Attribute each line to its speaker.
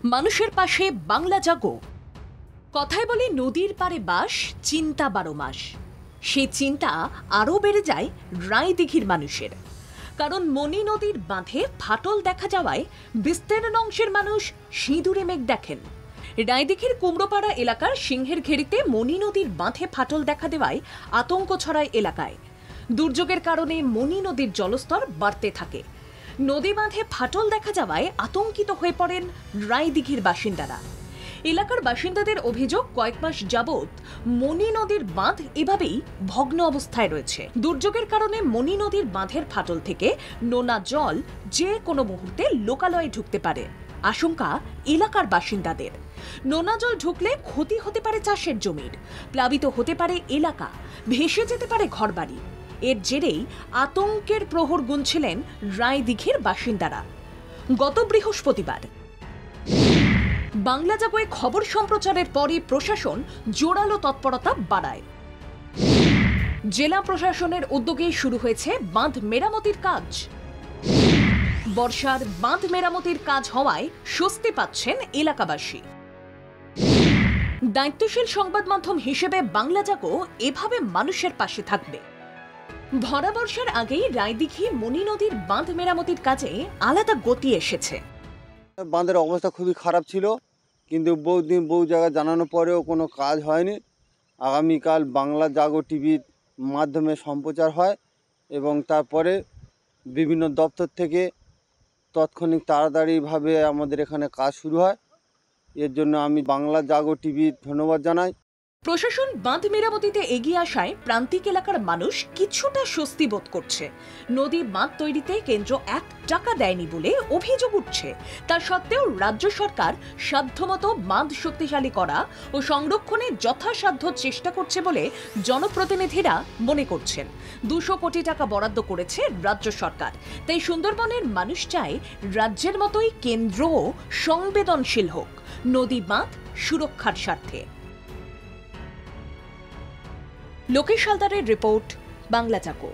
Speaker 1: মানুষের পাশে বাংলা জাগো। কথায় বলে নদীর পারে বাস, চিন্তা 12 মাস। সেই চিন্তা আরও বেড়ে যায় রায়দিঘির মানুষের। কারণ মণি নদীর বাঁধে ফাটল দেখা যাওয়ায় বিস্তীর্ণ অংশের মানুষ সিঁদুরে মেঘ দেখেন। রায়দিঘির কুমড়োপাড়া এলাকার সিংহের ঘেরিতে মণি নদীর বাঁধে ফাটল দেখা দেওয়ায় আতঙ্ক ছড়ায় এলাকায়। দুর্যোগের কারণে মণি নদীর জলস্তর বাড়তে থাকে। নদী বাঁধে ফাটল দেখা যাওয়ায় আতঙ্কিত হয়ে পড়েন রায়দিঘির বাসিন্দারা। এলাকার বাসিন্দাদের অভিযোগ, কয়েক মাস যাবৎ মণি নদীর বাঁধ এভাবেই ভগ্ন অবস্থায় রয়েছে। দুর্যোগের কারণে মণি নদীর বাঁধের ফাটল থেকে নোনা জল যে কোনো মুহূর্তে লোকালয়ে ঢুকতে পারে। আশঙ্কা এলাকার বাসিন্দাদের। নোনা জল ঢুকলে ক্ষতি হতে পারে চাষের জমির, প্লাবিত হতে পারে এলাকা, ভেসে যেতে পারে ঘরবাড়ি। এর জেরেই আতঙ্কের প্রহর গুনছিলেন রায়দিঘির বাসিন্দারা। গত বৃহস্পতিবার বাংলা জাগোয় খবর সম্প্রচারের পরই প্রশাসন জোরালো তৎপরতা বাড়ায়। জেলা প্রশাসনের উদ্যোগে শুরু হয়েছে বাঁধ মেরামতির কাজ। বর্ষার বাঁধ মেরামতির কাজ হওয়ায় স্বস্তি পাচ্ছেন এলাকাবাসী। দায়িত্বশীল সংবাদ মাধ্যম হিসেবে বাংলা জাগো এভাবে মানুষের পাশে থাকবে। ভরা বর্ষার আগেই রায়দিঘি মণি নদীর বাঁধ মেরামতির কাজে আলাদা গতি এসেছে।
Speaker 2: বাঁধের অবস্থা খুবই খারাপ ছিল, কিন্তু বহু জায়গায় জানানোর পরেও কোনো কাজ হয়নি। আগামীকাল বাংলা জাগো টিভির মাধ্যমে সম্প্রচার হয় এবং তারপরে বিভিন্ন দপ্তর থেকে তাৎক্ষণিক তাড়াতাড়িভাবে আমাদের এখানে কাজ শুরু হয়। এর জন্য আমি বাংলা জাগো টিভির ধন্যবাদ জানাই।
Speaker 1: প্রশাসন বাঁধ মেরামতিতে এগিয়ে আসায় প্রান্তিক এলাকার মানুষ কিছুটা স্বস্তি বোধ করছে। নদী বাঁধ তৈরিতে কেন্দ্র 1 টাকা দেয়নি বলে অভিযোগ উঠছে। তা সত্ত্বেও রাজ্য সরকার সাধ্যমতো বাঁধ শক্তিশালী করা ও সংরক্ষণে যথাসাধ্য চেষ্টা করছে বলে জনপ্রতিনিধিরা মনে করছেন। 200 কোটি টাকা বরাদ্দ করেছে রাজ্য সরকার। তাই সুন্দরবনের মানুষ চায় রাজ্যের মতোই কেন্দ্রও সংবেদনশীল হোক নদী বাঁধ সুরক্ষার স্বার্থে। লোকেশ হালদারের রিপোর্ট, বাংলা জাগো।